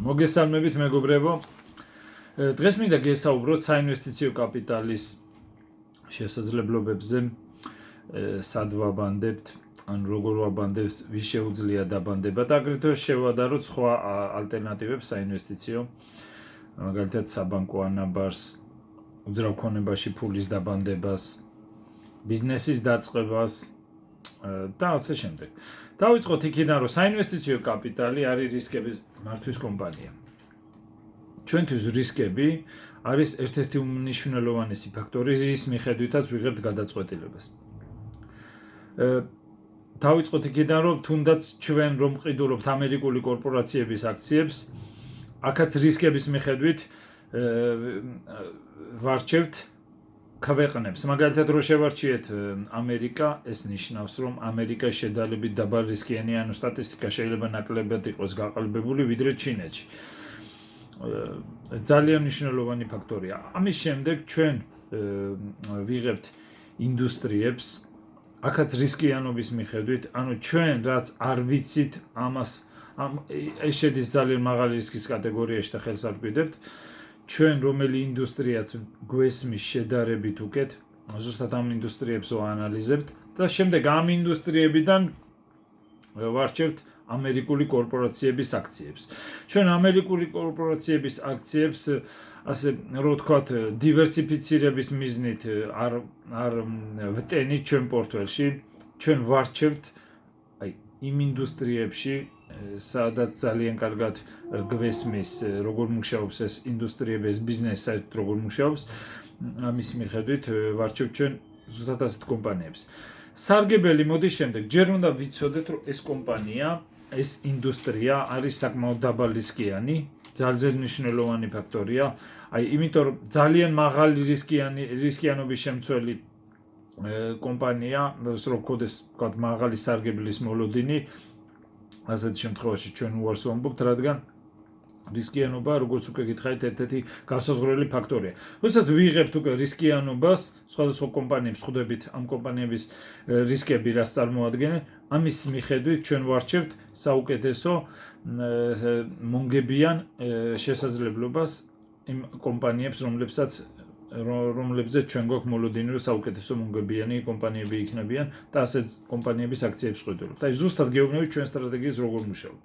მოგესალმებით მეგობრებო. დღეს მინდა გესაუბროთ საინვესტიციო კაპიტალის შესაძლებლობებზე, სად ვაბანდებთ, ან როგორ ვაბანდებთ, ვის შეუძლია დაბანდება და აგრეთვე შევადაროთ სხვა ალტერნატივებს საინვესტიციო, მაგალითად საბანკო ანაბარს, უძრავ ქონებაში ფულის დაბანდებას, ბიზნესის დაწყებას და ასე შემდეგ. დავიწყოთ იქიდან, რომ საინვესტიციო კაპიტალი არის რისკების მართვის კომპანია. ჩვენთვის რისკები არის ერთ-ერთი უმნიშვნელოვანესი ფაქტორი, რის მიხედვითაც ვიღებთ გადაწყვეტილებას. დავიწყოთ იქიდან, რომ თუნდაც ჩვენ რომ ყიდულობთ ამერიკული კორპორაციების აქციებს, აქაც რისკების მიხედვით ვარჩევთ ქვეყნებს. მაგალითად, რო შევარჩიეთ ამერიკა, ეს ნიშნავს, რომ ამერიკა შედარებით დაბალ რისკიანი, ანუ სტატისტიკა შეიძლება ნაკლებად იყოს გაყალბებული, ვიდრე ჩინეთში. ძალიან მნიშვნელოვანი ფაქტორია. ამის შემდეგ ჩვენ ვიღებთ ინდუსტრიებს, აქაც რისკიანობის მიხედვით, ანუ ჩვენ რაც არ ვიცით, ეს შედის ძალიან მაღალი რისკის კატეგორიაში და ხელს არ გვიდებთ. ჩვენ რომელი ინდუსტრიაც გვესმის შედარებით უკეთ, ზუსტად ამ ინდუსტრიებს ვაანალიზებთ და შემდეგ ამ ინდუსტრიებიდან ვარჩევთ ამერიკული კორპორაციების აქციებს. ჩვენ ამერიკული კორპორაციების აქციებს, ასე რო ვთქვათ, დივერსიფიცირების მიზნით არ ვტენით ჩვენ პორტფელში, ჩვენ ვარჩევთ იმ ინდუსტრიებში, სადაც ძალიან კარგად გვესმის, როგორ მუშაობს ეს ინდუსტრიები, ეს ბიზნესი საერთოდ როგორ მუშაობს, ამის მიხედვით ვარჩევთ ჩვენ ზუსტად ასეთ კომპანიებს. სარგებელი მოდის შემდეგ, ჯერ უნდა ვიცოდეთ, რომ ეს კომპანია, ეს ინდუსტრია არის საკმაოდ დაბალ რისკიანი, ძალიან მნიშვნელოვანი ფაქტორია, იმიტომ რომ ძალიან მაღალი რისკიანობის შემცველი კომპანია, რო გქონდეს, ვთქვათ, მაღალი სარგებლის მოლოდინი, ასეთ შემთხვევაში ჩვენ უარს ვამბობთ, რადგან რისკიანობა, როგორც უკვე გითხარით, ერთ-ერთი გასაზღვრელი ფაქტორია. როდესაც ვიღებთ უკვე რისკიანობას, სხვადასხვა კომპანიებს ხვდებით, ამ კომპანიების რისკები რას წარმოადგენენ, ამის მიხედვით ჩვენ ვარჩევთ საუკეთესო მონგებიან შესაძლებლობას იმ კომპანიებს, რომლებზეც ჩვენ გვაქვს მოლოდინი, რომ საუკეთესო მონგებიანი კომპანიები იქნებიან და ასეთ კომპანიების აქციებს ვყიდულობთ. ზუსტად გეუბნებით ჩვენ სტრატეგიას როგორ მუშაობთ.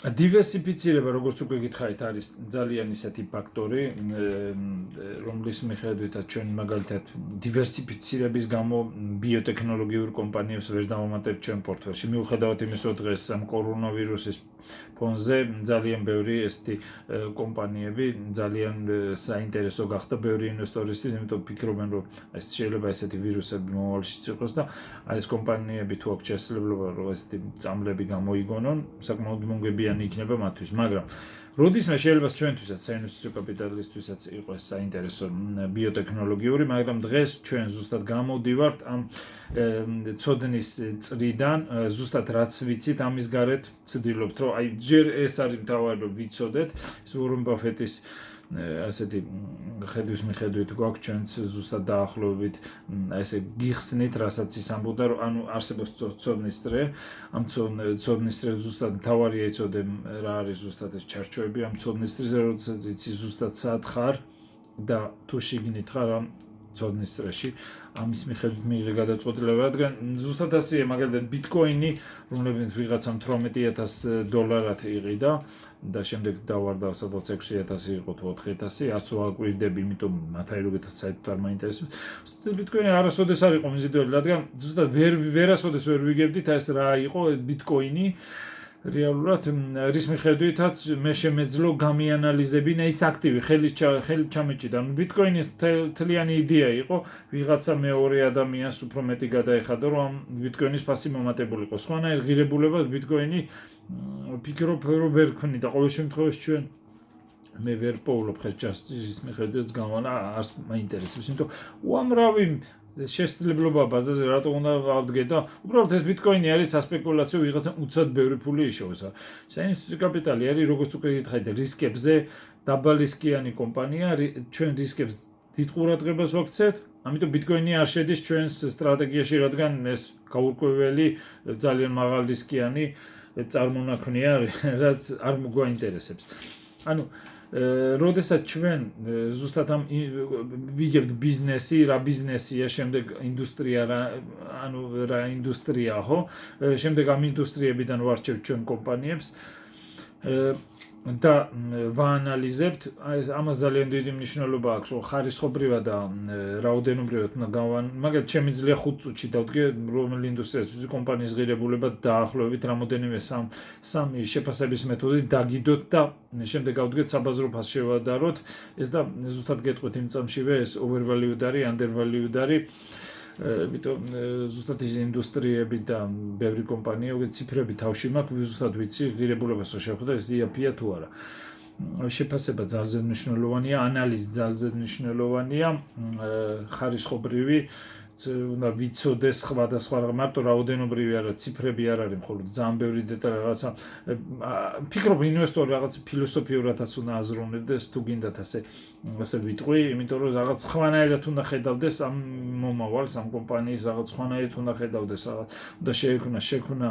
დივერსიფიცირება, როგორც უკვე გითხარით, არის ძალიან ისეთი ფაქტორი, რომლის მიხედვითაც ჩვენ მაგალითად დივერსიფიცირების გამო ბიოტექნოლოგიურ კომპანიებს ვერ დავამატებთ ჩვენ პორტფელში. მიუხედავად იმისა, რომ დღეს ამ კორონავირუსის ფონზე ძალიან ბევრი ესეთი კომპანიები ძალიან საინტერესო გახდა ბევრი ინვესტორისთვის, იმიტომ ვფიქრობენ, რომ ეს შეიძლება ესეთი ვირუსები მომავალშიც იყოს და ეს კომპანიები თუ აქვს შესაძლებლობა, რომ ესეთი წამლები გამოიგონონ, საკმაოდ მონგებიანი იქნება მათთვის, მაგრამ როდისმე შეიძლება ჩვენთვისაც, საინვესტიციო კაპიტალისტვისაც იყოს საინტერესო ბიოტექნოლოგიური, მაგრამ დღეს ჩვენ ზუსტად გამოდივართ ამ ცოდნის წრიდან, ზუსტად რაც ვიცით, ამის გარეთ ვცდილობთ, რომ ჯერ ეს არის მთავარი, რომ ვიცოდეთ, ეს უორენ ბაფეტის ასეთი ხედვის მიხედვით გვაქვს ჩვენც ზუსტად დაახლოებით ესე გიხსნით, რასაც ის ამბობდა, რომ ანუ არსებობს ცოდნის წრე, ამ ცოდნის წრე ზუსტად მთავარია იცოდე რა არის ზუსტად ეს ჩარჩოები ამ ცოდნის წრეზე, როდესაც იცი ზუსტად სად ხარ და თუ შიგნით ხარ ამ ცოდნის წრეში, ამის მიხედვით მიიღე გადაწყვეტილება, რადგან ზუსტად ასეა, მაგალითად ბიტკოინი, რომლებიც ვიღაცამ $18,000 იყიდა და შემდეგ დავარდა სადღაც 6,000 იყო თუ 4,000, არც ვაკვირდები, იმიტომ მათ აირობეთაც საერთოდ არ მაინტერესებს. ბიტკოინი არასოდეს არ იყო მიზიდველი, რადგან ზუსტად ვერასოდეს ვერ ვიგებდით ეს რა იყო ბიტკოინი. რეალურად რის მიხედვითაც მე შემეძლო გამიანალიზებინა ის აქტივი, ხელით ჩამეჭიდა. ბიტკოინის თლიანი იდეა იყო, ვიღაცა მეორე ადამიანს უფრო მეტი გადაეხადა, რომ ამ ბიტკოინის ფასი მომატებულიყო. სხვანაირ ღირებულებას ბიტკოინი ვფიქრობ, რომ ვერ ქმნიდა. ყოველ შემთხვევაში ჩვენ მე ვერ პოულობ ხელჩასტის მიხედვითაც გამანა არც მაინტერესებს, იმიტომ უამრავი შესაძლებლობა ბაზაზე რატო უნდა ავდგე და უბრალოდ ეს ბიტკოინი არის სასპეკულაციო ვიღაცა უცბად ბევრი ფული იშოვს. საინვესტიციო კაპიტალი არის, როგორც უკვე გითხარით, რისკებზე დაბალ რისკიანი კომპანია, ჩვენ რისკებს დიდ ყურადღებას ვაქცევთ, ამიტომ ბიტკოინი არ შედის ჩვენს სტრატეგიაში, რადგან ეს გაურკვეველი ძალიან მაღალ რისკიანი წარმონაქმნია, რაც არ მოგვაინტერესებს. ანუ როდესაც ჩვენ ზუსტად ამ ვიგებთ ბიზნესი, რა ბიზნესია, შემდეგ ინდუსტრია, რა ინდუსტრია, ხო? შემდეგ ამ ინდუსტრიებიდან ვარჩევთ ჩვენ კომპანიებს და ვაანალიზებთ, ამას ძალიან დიდი მნიშვნელობა აქვს, რომ ხარისხობრივად და რაოდენობრივად უნდა მაგალითად შემიძლია 5 წუთში დავდგე რომელი ინდუსტრიის კომპანიის ღირებულება დაახლოებით რამოდენიმე სამი შეფასების მეთოდით დაგიდოთ და შემდეგ გავდგეთ საბაზრო ფასს შევადაროთ ეს და ზუსტად გეტყვით იმ წამშივე ეს overvalued არის, undervalued არის იმიტომ ზუსტად ის ინდუსტრიები და ბევრი კომპანია ციფრები თავში მაქვს ზუსტად ვიცი ღირებულებას რა შეხვდა ეს იაფია თუ არა შეფასება ძალზე მნიშვნელოვანია ანალიზი ძალზე მნიშვნელოვანია ხარისხობრივი უნდა ვიცოდეს სხვადასხვა მარტო რაოდენობრივი არა ციფრები არ არის მხოლოდ ძალიან ბევრი დეტალი რაღაცა ფიქრობ ინვესტორი რაღაც ფილოსოფიურადაც უნდა აზროვნებდეს თუ გინდათ ასე ვიტყვი იმიტომ რომ რაღაც სხვანაირად უნდა ხედავდეს ამ მომავალს ამ კომპანიის რაღაც სხვანაირად უნდა ხედავდეს რაღაც უნდა შეექმნა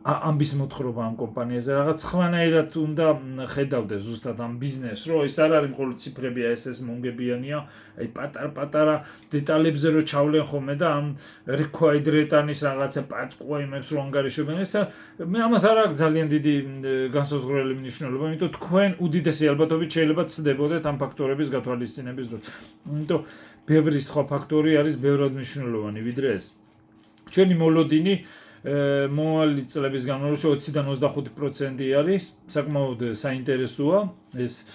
ამბის მოთხრობა ამ კომპანიაზე რაღაც სხვანაირად უნდა ხედავდეს ზუსტად ამ ბიზნესს რომ ეს არ არის მხოლოდ ციფრებია ეს მონგებიანია აი პატარ-პატარა დეტალებზე რო ჩავლენ ხოლმე და ამ required return-ის რაღაცა პაწყვა იმებს რო ანგარიშობენ ეს მე ამას არ აქვს ძალიან დიდი განსაზღვრელი მნიშვნელობა იმიტომ თქვენ უდიდესი ალბათობით შეიძლება ცდებოდეთ ამ ფაქტორების გათვალისწინების დროს იმიტომ ბევრი სხვა ფაქტორი არის ბევრად მნიშვნელოვანი ვიდრე ეს ჩვენი მოლოდინი მომავალი წლების განმავლობაში 20-დან 25% არის საკმაოდ საინტერესოა ეს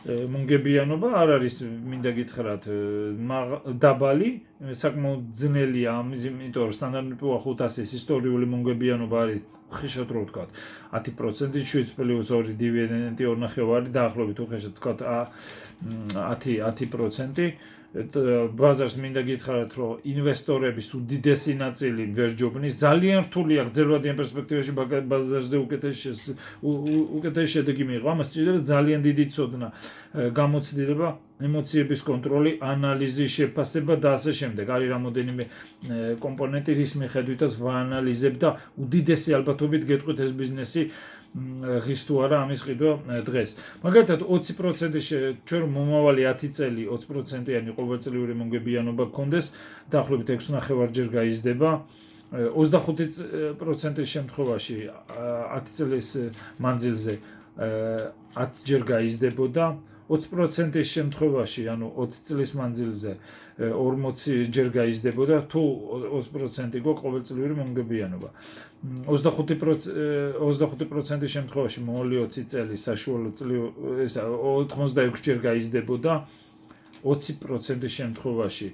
მონგებიანობა არ არის მინდა გითხრათ დაბალი საკმაოდ ძნელია იმიტომ რომ სტანდარტული 500 ისტორიული მონგებიანობა არის ხშირად რო ვთქვათ 10% შვეიცარიული დივიდენდი 2.5 დაახლოებით უხეშად ვთქვათ 10% ბაზარს მინდა გითხრათ რომ ინვესტორების უდიდესი ნაწილი ვერ ჯობნის ძალიან რთულია გრძელვადიან პერსპექტივაში ბაზარზე უკეთესი შედეგი მიიღო ამას სჭირდება ძალიან დიდი ცოდნა გამოცდილება ემოციების კონტროლი ანალიზი შეფასება და ასე შემდეგ არის რამოდენიმე კომპონენტი რის მიხედვითაც ვაანალიზებ და უდიდესი ალბათობით გეტყვით ეს ბიზნესი ღირს თუ არა ამის ყიდვა დღეს. მაგალითად 20% ჩვენ მომავალი 10 წელი 20%-იანი ყოველწლიური მონგებიანობა გქონდეს, დაახლოებით 6.5-ჯერ გაიზრდება. 25% შემთხვევაში 10 წლის მანძილზე 10-ჯერ გაიზრდებოდა. 20% შემთხვევაში, ანუ 20 წლის მანძილზე 40-ჯერ გაიზრდებოდა თუ 20% გო ყოველწლიური მონგებიანობა. 25% შემთხვევაში მომავალი 20 წელი საშუალო წლი 86-ჯერ გაიზრდებოდა. 20% შემთხვევაში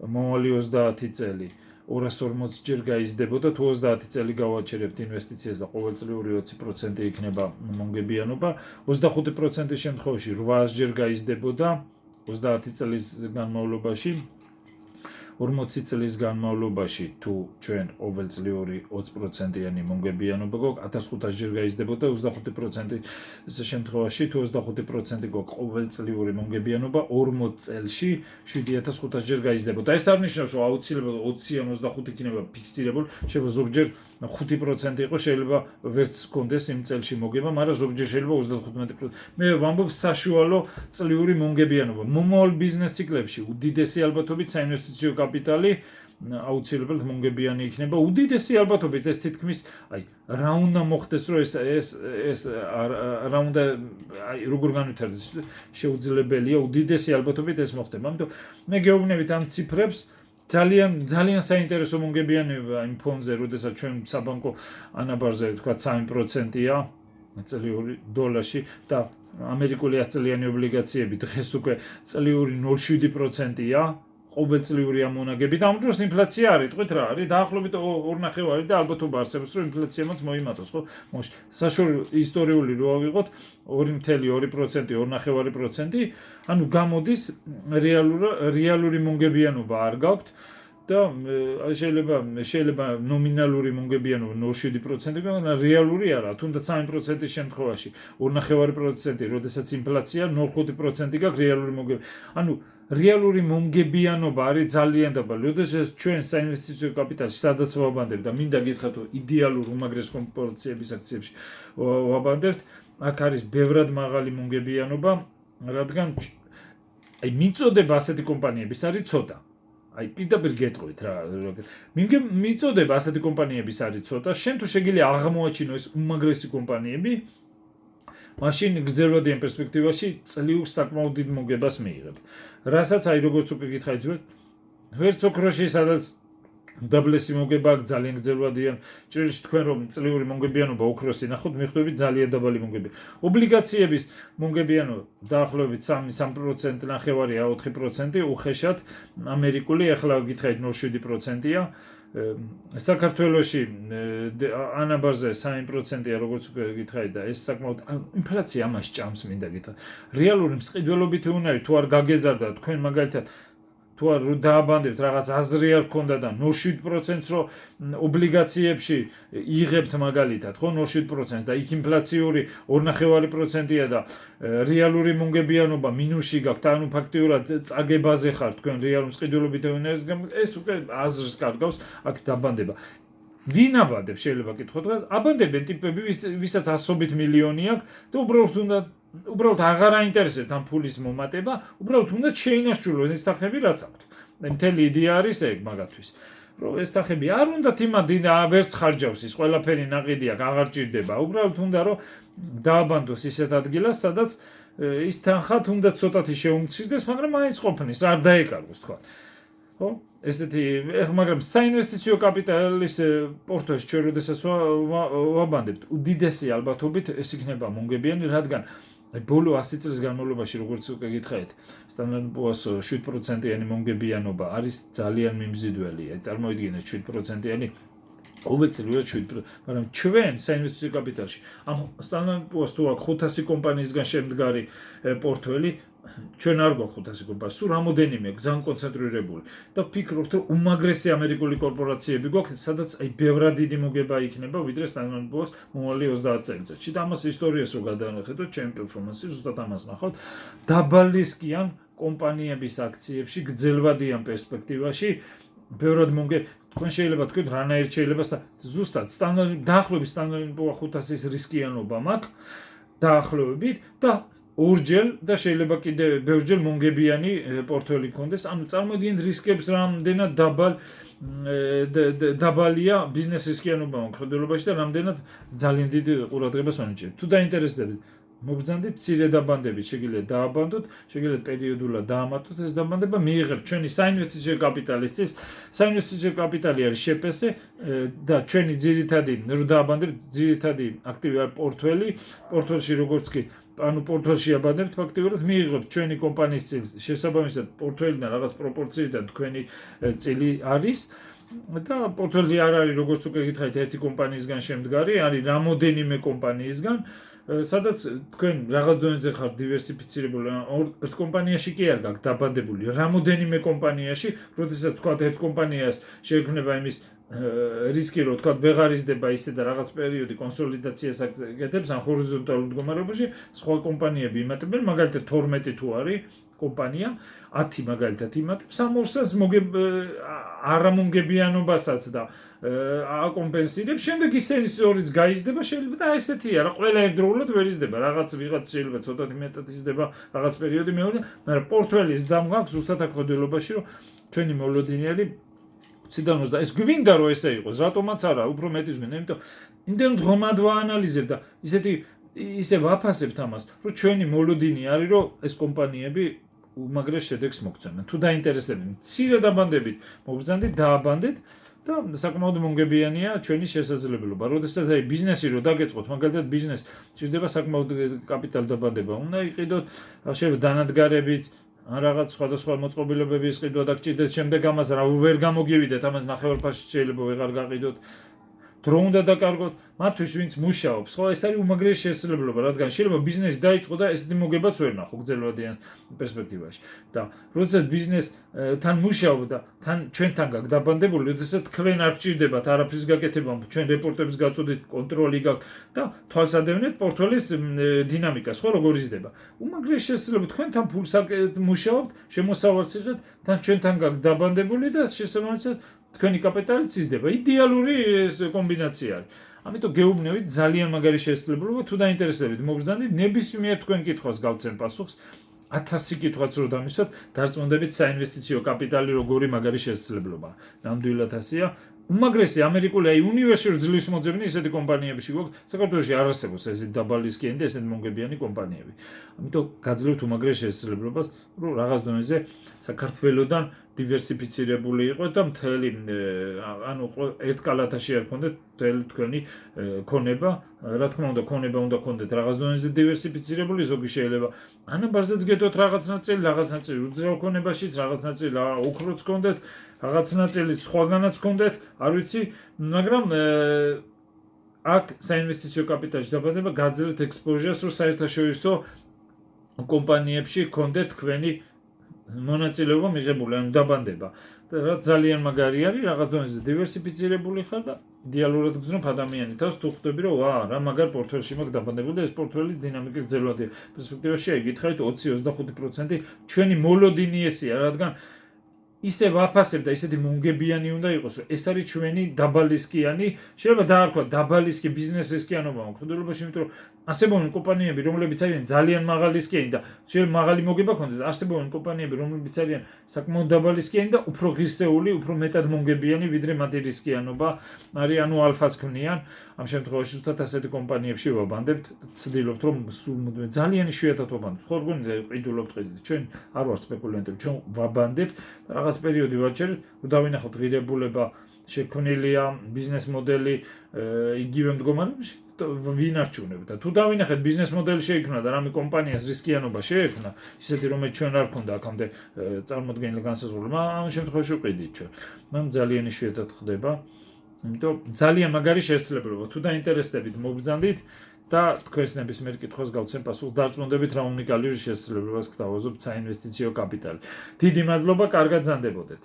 მომავალი 30 წელი 240-ჯერ გაიზრდებოდა თუ 30 წელი გავაჩერებთ ინვესტიციას და ყოველწლიური 20% იქნება მონგებიანობა 25% შემთხვევაში 800-ჯერ გაიზრდებოდა 30 წლის განმავლობაში 40 წლის განმავლობაში თუ ჩვენ ყოველწლიური 20%-იანი მონგებიანობა გვაქვს 1500-ჯერ გაიზრდებოდა 25% შემთხვევაში თუ 25% გვაქვს ყოველწლიური მონგებიანობა 40 წელში 7500-ჯერ გაიზრდებოდა ეს არ ნიშნავს რომ აუცილებლად 20-ან 25 იქნება ფიქსირებული შეიძლება ზოგჯერ 5% იყო შეიძლება ვერც კონდეს იმ წელში მოგება მაგრამ ზოგჯერ შეიძლება 35% მე ვამბობ საშუალო წლიური მონგებიანობა მომავალ ბიზნეს ციკლებში უდიდესი ალბათობით საინვესტიციო კაპიტალი აუცილებლად მონგებიანი იქნება უდიდესი ალბათობით ეს თითქმის აი რა უნდა მოხდეს რომ ეს რა უნდა აი როგორ განვითარდეს შეუძლებელია უდიდესი ალბათობით ეს მოხდება ამიტომ მე გეუბნებით ამ ციფრებს ძალიან საინტერესო მონგებიანება იმ ფონზე როდესაც ჩვენ საბანკო ანაბარზე თქვა 3%-ია წლიური დოლარში და ამერიკული 10 წლიანი ობლიგაციები დღეს უკვე წლიური 0.7%-ია ყოველწლიური ამონაგებით ამ დროს ინფლაცია არის თქვით რა არის დაახლოებით 2.5 და ალბათობა არსებობს რომ ინფლაციამაც მოიმატოს ხო მოშ საშუალო ისტორიული რო ავიღოთ 2.2% 2.5% ანუ გამოდის რეალური მონგებიანობა არ გაქვთ და შეიძლება ნომინალური მომგებიანობა 0.7% გქონდეს, რეალური არა, თუნდაც 3%-ის შემთხვევაში, 2.5%, როდესაც ინფლაცია 0.5% გაქვს რეალური მომგებიანობა. ანუ რეალური მომგებიანობა არის ძალიან დაბალი. როდესაც ჩვენ საინვესტიციო კაპიტალში სადაც ვაბანდებთ და მინდა გითხრათ, რომ იდეალურ უმაგრეს პროპორციების აქციებში ვაბანდებთ, აქ არის ბევრად მაღალი მომგებიანობა, რადგან აი მიწოდება ასეთი კომპანიების არის ცოტა. აი პირდაპირ გეტყვით რა. მიწოდება ასეთი კომპანიების არის ცოტა, შენ თუ შეგიძლია აღმოაჩინო ეს უმაგრესი კომპანიები, მაშინ გრძელვადიან პერსპექტივაში წლიურ საკმაოდ დიდ მოგებას მიიღებ. რასაც აი როგორც უკვე გითხარით, ვერც ოქროში სადაც დაბლესი მოგება აქვს ძალიან გრძელვადიან, ჭრილში თქვენ რომ წლიური მომგებიანობა ოქროსი ნახოთ, მიხვდებით ძალიან დაბალი მომგებიანობა. ობლიგაციების მომგებიანობა დაახლოებით 3% ნახევარია 4%, უხეშად ამერიკული, ახლა გითხარით 0.7%-ია. საქართველოში ანაბარზე 3%-ია, როგორც უკვე გითხარით და ეს საკმაოდ ინფლაცია ამას ჭამს, მინდა გითხრათ. რეალური მსყიდველობითი უნარი თუ არ გაგეზარდა თქვენ მაგალითად თუ არ დააბანდებთ რაღაც აზრი არ გქონდა და 0.7%-ს რო ობლიგაციებში იღებთ მაგალითად, ხო 0.7%-ს და იქ ინფლაციური 2.5%-ია და რეალური მომგებიანობა მინუსში გაქვთ, ანუ ფაქტიურად წაგებაზე ხართ თქვენ რეალურ მსყიდველობითი უნარის გამო, ეს უკვე აზრს კარგავს აქ დაბანდება. ვინ აბანდებს შეიძლება კითხოთ დღეს? აბანდებენ ტიპები, ვისაც ასობით მილიონი აქვს და უბრალოდ აღარ აინტერესებთ ამ ფულის მომატება, უბრალოდ უნდა შეინარჩუნოს ეს თანხები რაც აქვთ. მთელი იდეა არის ეგ მაგათთვის. რომ ეს თანხები არ უნდათ იმადინა ვერც ხარჯავს ის ყველაფერი ნაყიდი აქვს, აღარ ჭირდება. უბრალოდ უნდა რომ დააბანდოს ისეთ ადგილას, სადაც ის თანხა თუნდაც ცოტათი შეუმცირდეს, მაგრამ მაინც ყოფნის, არ დაეკარგოს თქვა. ხო? ესეთი მაგრამ საინვესტიციო კაპიტალის პორტფელში ჩვენ როდესაც ვაბანდებთ, უდიდესი ალბათობით ეს იქნება მომგებიანი, რადგან ბოლო 100 წლის განმავლობაში, როგორც უკვე გითხარით, Standard & Poor's 7%-იანი მომგებიანობა არის ძალიან მიმზიდველი. წარმოიდგინეთ 7%-იანი ყოველწლიურად 7%, მაგრამ ჩვენ საინვესტიციო კაპიტალში ამ Standard & Poor's თუ აქვს 500 კომპანიისგან შემდგარი პორტფელი, ჩვენ არ გვაქვს 500 კომპანია, სულ რამოდენიმე ძალიან კონცენტრირებული და ვფიქრობთ, რომ უმაგრესი ამერიკული კორპორაციები გვაქვს, სადაც აი ბევრად დიდი მოგება იქნება, ვიდრე Standard & Poor's მომავალი 30 წელიწადში. და ამას ისტორიას რო გადავხედოთ, ჩემი პერფორმანსი ზუსტად ამას ნახავთ, დაბალისკიან კომპანიების აქციებში გრძელვადიან პერსპექტივაში ბევრად თქვენ შეიძლება თქვით რანაირ შეიძლება ზუსტად დაახლოებით Standard & Poor's 500-ის რისკიანობა მაქვს დაახლოებით და ორჯერ და შეიძლება კიდევ ბევრჯერ მომგებიანი პორტფელი გქონდეს. ანუ წარმოიდგინეთ რისკებს რამდენად დაბალია ბიზნეს რისკიანობა მხედველობაში და რამდენად ძალიან დიდ ყურადღებას ვანიჭებთ. თუ დაინტერესდებით, მოგბრძანდით მცირე დაბანდებით, შეგიძლიათ დააბანდოთ, შეგიძლიათ პერიოდულად დაამატოთ ეს დაბანდება, მიიღებთ ჩვენი საინვესტიციო კაპიტალისთვის. საინვესტიციო კაპიტალი არის შეპეს და ჩვენი ძირითადი რო დააბანდებთ, ძირითადი აქტივი არის პორტფელში როგორც კი ანუ პორტფელში აბანდებთ, ფაქტიურად მიიღებთ ჩვენი კომპანიის წილს, შესაბამისად პორტფელიდან რაღაც პროპორციიდან თქვენი წილი არის და პორტფელი არ არის როგორც უკვე გითხარით ერთი კომპანიისგან შემდგარი, არის რამოდენიმე კომპანიისგან, სადაც თქვენ რაღაც დონეზე ხართ დივერსიფიცირებული, ერთ კომპანიაში კი არ გაქვთ დაბანდებული, რამოდენიმე კომპანიაში, როდესაც თქვა ერთ კომპანიას შეექმნება იმის რისკი რომ თქვა ვეღარ იზრდება ისე და რაღაც პერიოდი კონსოლიდაციას აკეთებს ამ ჰორიზონტალურ მდგომარეობაში, სხვა კომპანიები იმატებენ, მაგალითად 12 თუ არის კომპანია, 10 მაგალითად იმატებს, 3-4-ს არამომგებიანობასაც და აკომპენსირებს, შემდეგ ისენის ორიც გაიზრდება, შეიძლება და ესეთია რა, ყველა ერთდროულად ვერ იზრდება, რაღაც ვიღაც შეიძლება ცოტათი მეტად იზრდება რაღაც პერიოდი მეორე, მაგრამ პორტფელის დამგაკ ზუსტად აქ მოდელობაში რომ ჩვენი მოლოდინიერი ციდანოს და ეს გვინდა რომ ესე იყოს, რატომაც არა, უფრო მეტის გვინდა, იმიტომ იმდენ ღრმად ვაანალიზებ და ისე ვაფასებთ ამას, რომ ჩვენი მოლოდინი არის, რომ ეს კომპანიები უმაგრეს შედეგს მოგცემენ. თუ დაინტერესებთ, მცირე დაბანდებით მოგბრძანდით, დააბანდეთ და საკმაოდ მომგებიანია ჩვენი შესაძლებლობა. როდესაც აი ბიზნესი რო დაგეწყოთ, მაგალითად ბიზნეს ჭირდება საკმაოდ კაპიტალ დაბანდება. უნდა იყიდოთ შეიძლება დანადგარებიც ან რაღაც სხვადასხვა მოწყობილობების ყიდვა და გჭირდეთ შემდეგ ამას რა ვერ გამოგივიდეთ, ამას ნახევარფასში შეიძლება ვეღარ გაყიდოთ. დრო უნდა დაკარგოთ, მათთვის ვინც მუშაობს, ხო, ეს არის უმაგრესი შესაძლებლობა, რადგან შეიძლება ბიზნესი დაიწყო და ესეთი მოგებაც ვერ ნახო გრძელვადიან პერსპექტივაში. და როდესაც ბიზნესთან მუშაობ და ჩვენთან გაქვს დაბანდებული, როდესაც თქვენ არ გჭირდებათ არაფრის გაკეთება, ჩვენ რეპორტებს გაწოდით, კონტროლი გაქვთ და თვალს ადევნეთ პორტფელის დინამიკას, ხო, როგორ იზრდება. უმაგრესი შესაძლებლობა თქვენთან ფულს მუშაობთ, შემოსავალს იღებთ, თან ჩვენთან გაქვთ დაბანდებული და შესაბამისად თქვენი კაპიტალიც იზრდება. იდეალური კომბინაცია არის. ამიტომ გეუბნებით ძალიან მაგარი შესაძლებლობა, თუ დაინტერესებით მოგბრძანდით, ნებისმიერ თქვენ კითხვას გავცემ პასუხს. 1000 კითხვაც რო დამისვათ, დარწმუნდებით საინვესტიციო კაპიტალი როგორი მაგარი შესაძლებლობაა. ნამდვილად ასეა. უმაგრესი ამერიკული უნივერსიტეტში ძლივს მოძებნი ესეთი კომპანიებში გვაქვს. საქართველოში არ არსებობს ესეთი დაბალი რისკიანი და ესეთი მონგებიანი კომპანიები. ამიტომ გაძლევთ უმაგრეს შესაძლებლობას, რომ რაღაც დონეზე საქართველოსთან დივერსიფიცირებული იყო და მთელი ანუ ერთ კალათაში არ ქონდეთ მთელი თქვენი ქონება, რა თქმა უნდა, ქონება უნდა ქონდეთ რაღაც დონეზე დივერსიფიცირებული, ზოგი შეიძლება ანაბარზეც გეტოთ რაღაც ნაწილი, რაღაც ნაწილი უძრავ ქონებაშიც, რაღაც ნაწილი ოქროც ქონდეთ, რაღაც ნაწილი სხვაგანაც ქონდეთ, არ ვიცი, მაგრამ აქ საინვესტიციო კაპიტალში დაბადება გაძლევთ ექსპოზიას, რომ საერთაშორისო კომპანიებში ქონდეთ თქვენი მონაწილეობა მიღებული, ანუ დაბანდება. და რა ძალიან მაგარი არის, რაღაც დონეზე დივერსიფიცირებული ხარ და იდეალურად გძნობ ადამიანი თავს თუ ხვდები, რომ რა მაგარ პორტფელში მაქვს დაბანდებული და ეს პორტფელი დინამიკა გრძელვადია. პერსპექტივაში გითხარით 20-25% ჩვენი მოლოდინი ესეა, რადგან ისე ვაფასებ და ისეთი მონგებიანი უნდა იყოს, რომ ეს არის ჩვენი დაბალისკიანი, შეიძლება დაარქვათ დაბალისკი ბიზნესისკიანობა მხედველობაში, იმიტომ რომ არსებობენ კომპანიები, რომლებიც არიან ძალიან მაღალისკიანი და შეიძლება მაღალი მოგება ქონდეს, არსებობენ კომპანიები, რომლებიც არიან საკმაოდ დაბალისკიანი და უფრო ღირსეული, უფრო მეტად მონგებიანი, ვიდრე მათი რისკიანობა არის, ანუ ალფას ქმნიან. ამ შემთხვევაში ზუსტად ასეთი კომპანიებში ვაბანდებთ, ცდილობთ რომ სულ ძალიან იშვიათად ვაბანდებთ. ხო რგონი ყიდულობთ ყიდით. ჩვენ არ ვართ სპეკულანტები, ჩვენ ვაბანდებთ და რაღაც პერიოდი ვაჩერებთ, რომ დავინახოთ ღირებულება შექმნილია, ბიზნეს მოდელი იგივე მდგომარეობაში ვინარჩუნებთ და თუ დავინახეთ ბიზნეს მოდელი შეიქმნა და რამე კომპანიას რისკიანობა შეექმნა, ისეთი რომელიც ჩვენ არ ქონდა აქამდე წარმოდგენილი განსაზღვრება, ამ შემთხვევაში ვყიდით ჩვენ. მაგრამ ძალიან იშვიათად ხდება. იმიტომ ძალიან მაგარი შესაძლებლობა. თუ დაინტერესდებით, მოგბრძანდით და თქვენს ნებისმიერ კითხვას გავცემ პასუხს. დარწმუნდებით, რა უნიკალური შესაძლებლობას გთავაზობთ საინვესტიციო კაპიტალი. დიდი მადლობა, კარგად ზანდებოდეთ.